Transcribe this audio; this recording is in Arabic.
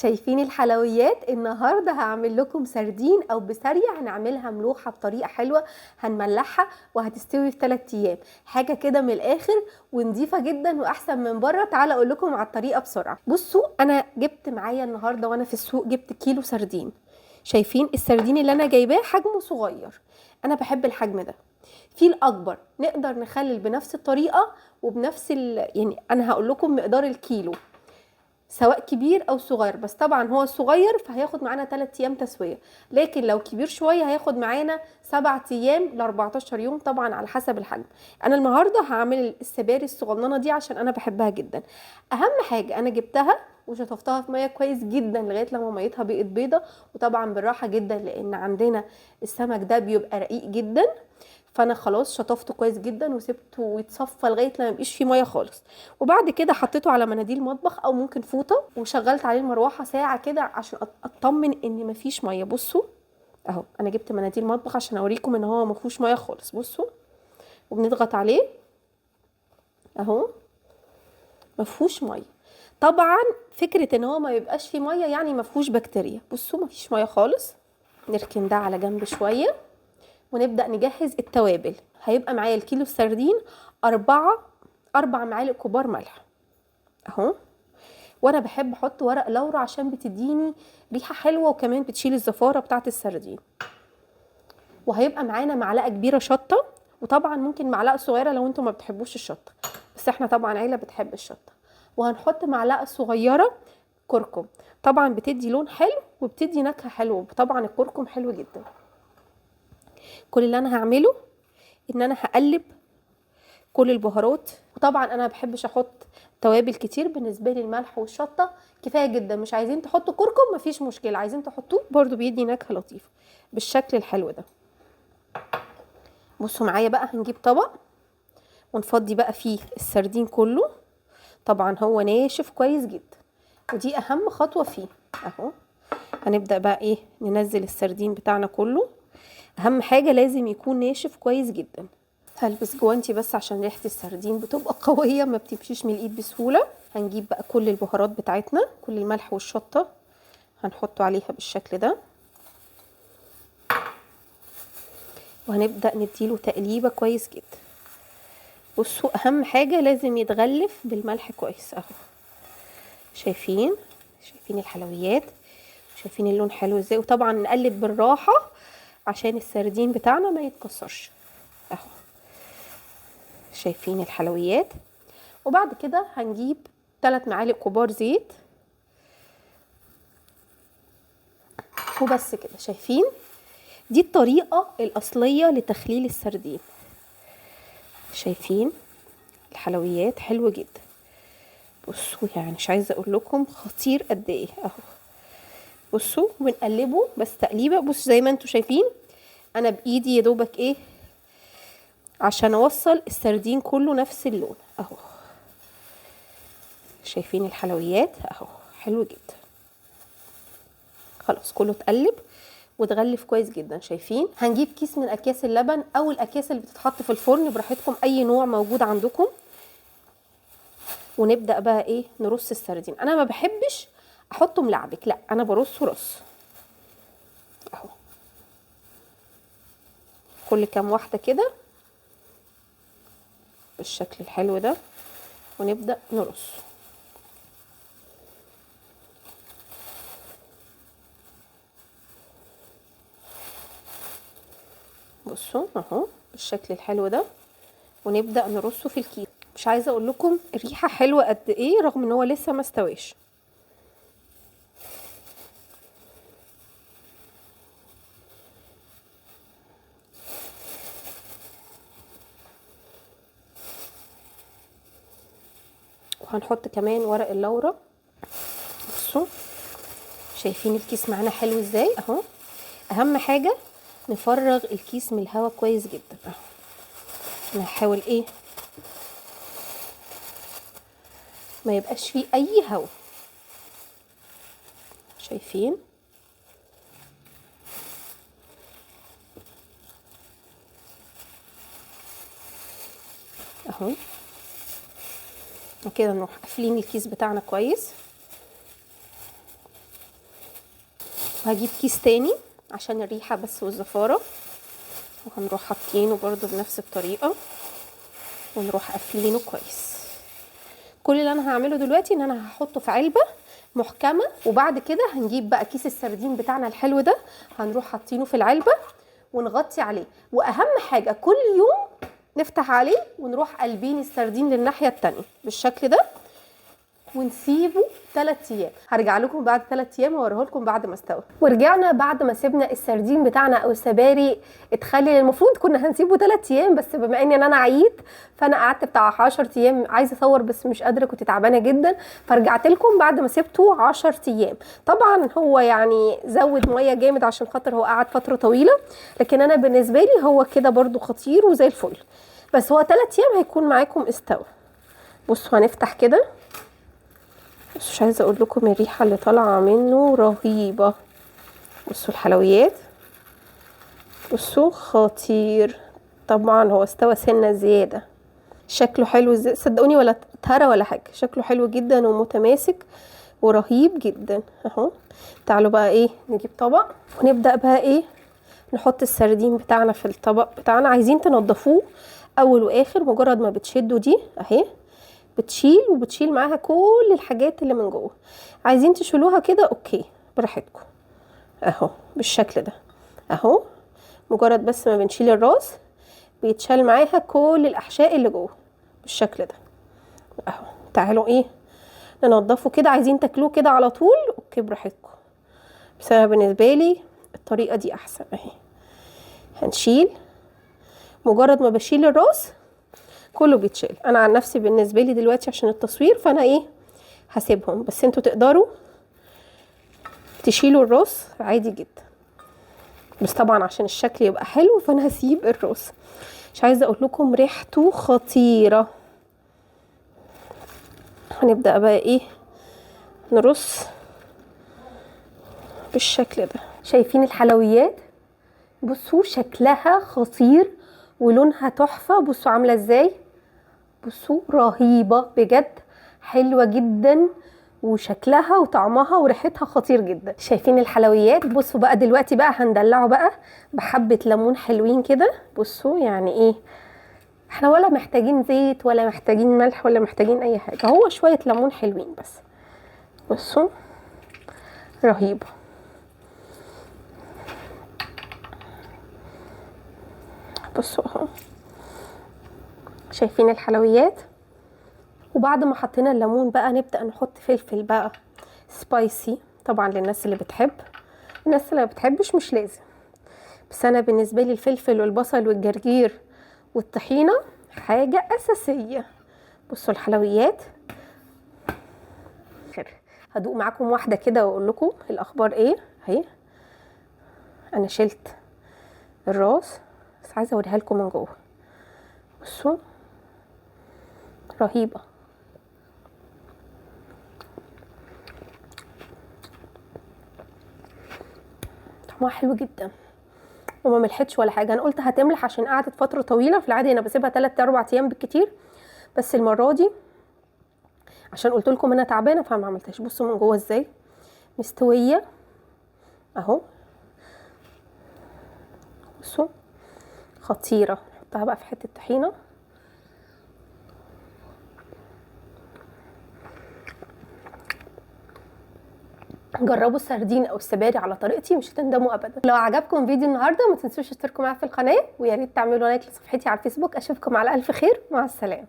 شايفين الحلويات؟ النهارده هعمل لكم سردين او بسارية، هنعملها ملوحه بطريقه حلوه، هنملحها وهتستوي في 3 ايام. حاجه كده من الاخر ونضيفه جدا واحسن من بره. تعالى اقول لكم على الطريقه بسرعه. بصوا، انا جبت معايا النهارده وانا في السوق جبت كيلو سردين. شايفين السردين اللي انا جايباه حجمه صغير، انا بحب الحجم ده. في الاكبر نقدر نخلل بنفس الطريقه وبنفس يعني انا هقول لكم مقدار الكيلو سواء كبير او صغير، بس طبعا هو صغير فهياخد معانا 3 ايام تسويه، لكن لو كبير شويه هياخد معانا 7 ايام ل 14 يوم، طبعا على حسب الحجم. انا النهارده هعمل السباري الصغننه دي عشان انا بحبها جدا. اهم حاجه انا جبتها وشطفتها في ميه كويس جدا لغايه لما ميتها بقت بيضه، وطبعا بالراحه جدا لان عندنا السمك ده بيبقى رقيق جدا. فانا خلاص شطفته كويس جدا وسبته يتصفى لغايه لما ميبقيش فيه ميه خالص. وبعد كده حطيته على مناديل مطبخ او ممكن فوطه، وشغلت عليه المروحه ساعه كده عشان اطمن ان مفيش ميه. بصوا اهو، انا جبت مناديل مطبخ عشان اوريكم ان هو مفيهوش ميه خالص. بصوا، وبنضغط عليه اهو مفيهوش ميه. طبعا فكره ان هو ما يبقاش فيه ميه يعني مفيهوش بكتيريا. بصوا مفيش ميه خالص. نركن ده على جنب شويه ونبدأ نجهز التوابل. هيبقى معايا الكيلو السردين 4 معالق كبار ملح اهو. وانا بحب احط ورق لورا عشان بتديني ريحة حلوة وكمان بتشيل الزفارة بتاعت السردين. وهيبقى معانا معلقة كبيرة شطة، وطبعا ممكن معلقة صغيرة لو انتم ما بتحبوش الشطة، بس احنا طبعا عيلة بتحب الشطة. وهنحط معلقة صغيرة كركم، طبعا بتدي لون حلو وبتدي نكهة حلوة، طبعا الكركم حلو جدا. كل اللي انا هعمله ان انا هقلب كل البهارات، وطبعا انا ما بحبش احط توابل كتير، بالنسبه لي الملح والشطه كفايه جدا. مش عايزين تحطوا كركم مفيش مشكله، عايزين تحطوه برضو بيدي نكهه لطيفه بالشكل الحلو ده. بصوا معايا بقى، هنجيب طبق ونفضي بقى فيه السردين كله. طبعا هو ناشف كويس جدا ودي اهم خطوه فيه اهو. هنبدا بقى ايه، ننزل السردين بتاعنا كله. اهم حاجه لازم يكون ناشف كويس جدا. هلبس جوانتي بس عشان ريحه السردين بتبقى قويه ما بتمشيش من الايد بسهوله. هنجيب بقى كل البهارات بتاعتنا، كل الملح والشطه هنحطه عليها بالشكل ده، وهنبدا نديله تقليبه كويس جدا. بصوا اهم حاجه لازم يتغلف بالملح كويس اهو. شايفين الحلويات؟ شايفين اللون حلو ازاي؟ وطبعا نقلب بالراحه عشان السردين بتاعنا ما يتكسرش اهو. شايفين الحلويات؟ وبعد كده هنجيب 3 معالق كبار زيت وبس كده. شايفين؟ دي الطريقة الأصلية لتخليل السردين. شايفين الحلويات؟ حلوة جدا. بصوا يعني مش عايزة اقول لكم خطير قد ايه اهو. بصوا بنقلبه بس تقليبة، بصوا زي ما انتوا شايفين انا بايدي يا دوبك ايه عشان اوصل السردين كله نفس اللون اهو. شايفين الحلويات اهو؟ حلو جدا. خلاص كله اتقلب وتغلف كويس جدا. شايفين؟ هنجيب كيس من اكياس اللبن او الاكياس اللي بتتحط في الفرن براحتكم، اي نوع موجود عندكم. ونبدا بقى ايه، نرص السردين. انا ما بحبش احطه ملعبك، لا انا برصه رص اهو، كل كام واحده كده بالشكل الحلو ده، ونبدا نرص. بصوا اهو بالشكل الحلو ده، ونبدا نرصه في الكيس. مش عايزه اقول لكم الريحه حلوه قد ايه رغم ان هو لسه ما استويش. وهنحط كمان ورق اللورة. بصوا شايفين الكيس معانا حلو ازاي اهو. اهم حاجه نفرغ الكيس من الهواء كويس جدا اهو. انا هحاول ايه ما يبقاش فيه اي هواء. شايفين اهو كده. نروح قافلين الكيس بتاعنا كويس وهجيب كيس تاني عشان الريحه بس والزفاره، وهنروح حاطينه برضو بنفس الطريقه ونروح قافلينه كويس. كل اللي انا هعمله دلوقتي ان انا هحطه في علبه محكمه، وبعد كده هنجيب بقى كيس السردين بتاعنا الحلو ده، هنروح حاطينه في العلبه ونغطي عليه. واهم حاجه كل يوم نفتح عليه ونروح قلبين السردين للناحيه التانيه بالشكل ده، ونسيبه 3 ايام. هرجع لكم بعد 3 ايام واوريه لكم بعد ما استوى. ورجعنا بعد ما سيبنا السردين بتاعنا او السباري اتخلل. المفروض كنا هنسيبه 3 ايام، بس بما ان انا عييت فانا قعدت بتاع 10 ايام عايزه اصور بس مش قادره، كنت تعبانه جدا، فرجعت لكم بعد ما سبته 10 ايام. طبعا هو يعني زود ميه جامد عشان خاطر هو قعد فتره طويله، لكن انا بالنسبه لي هو كده برده خطير وزي الفل. بس هو 3 ايام هيكون معاكم استوى. بصوا هنفتح كده، بس مش عايزه اقول لكم الريحه اللي طالعه منه رهيبه. بصوا الحلويات، بصوا خطير. طبعا هو استوى سنه زياده، شكله حلو ازاي صدقوني، ولا اتهرى ولا حاجه، شكله حلو جدا ومتماسك ورهيب جدا اهو. تعالوا بقى ايه نجيب طبق ونبدا بقى ايه نحط السردين بتاعنا في الطبق بتاعنا. عايزين تنضفوه اول واخر، مجرد ما بتشدوا دي اهي بتشيل وبتشيل معاها كل الحاجات اللي من جوه. عايزين تشيلوها كده اوكي براحتكم اهو بالشكل ده اهو. مجرد بس ما بنشيل الراس بيتشال معاها كل الاحشاء اللي جوه بالشكل ده اهو. تعالوا ايه ننضفه كده. عايزين تاكلوه كده على طول اوكي براحتكم، بس انا بالنسبه لي الطريقه دي احسن اهي. هنشيل، مجرد ما بشيل الراس كله بيتشال. انا عن نفسي بالنسبه لي دلوقتي عشان التصوير فانا ايه هسيبهم، بس انتوا تقدروا تشيلوا الراس عادي جدا، بس طبعا عشان الشكل يبقى حلو فانا هسيب الراس. مش عايزه اقول لكم ريحته خطيره. هنبدا بقى ايه نرص بالشكل ده. شايفين الحلويات؟ بصوا شكلها خطير ولونها تحفه. بصوا عامله ازاي، بصوا رهيبه بجد، حلوه جدا وشكلها وطعمها وريحتها خطير جدا. شايفين الحلويات؟ بصوا بقى دلوقتي بقى هندلعه بقى بحبه ليمون حلوين كده. بصوا يعني ايه، احنا ولا محتاجين زيت ولا محتاجين ملح ولا محتاجين اي حاجه، هو شويه ليمون حلوين بس. بصوا رهيبه. بصوا اهو شايفين الحلويات. وبعد ما حطينا الليمون بقى نبدأ نحط فلفل بقى سبايسي، طبعا للناس اللي بتحب. الناس اللي ما بتحبش مش لازم، بس انا بالنسبه لي الفلفل والبصل والجرجير والطحينه حاجه اساسيه. بصوا الحلويات. هدوق معاكم واحده كده واقول لكم الاخبار ايه اهي. انا شلت الراس بس عايزه اوريها لكم من جوه. بصوا رهيبه. طعمها حلو جدا وما ملحتش ولا حاجه. انا قلت هتملح عشان قعدت فتره طويله، في العادي انا بسيبها 3-4 ايام بالكتير، بس المره دي عشان قلت لكم انا تعبانه فما عملتهاش. بصوا من جوه ازاي مستويه اهو. بصوا خطيره. نحطها بقى في حته طحينه. جربوا السردين او السباري على طريقتي مش هتندموا ابدا. لو عجبكم فيديو النهارده ما تنسوش تشتركوا معايا في القناه، ويا ريت تعملوا لايك لصفحتي على الفيسبوك. اشوفكم على الف خير، مع السلامه.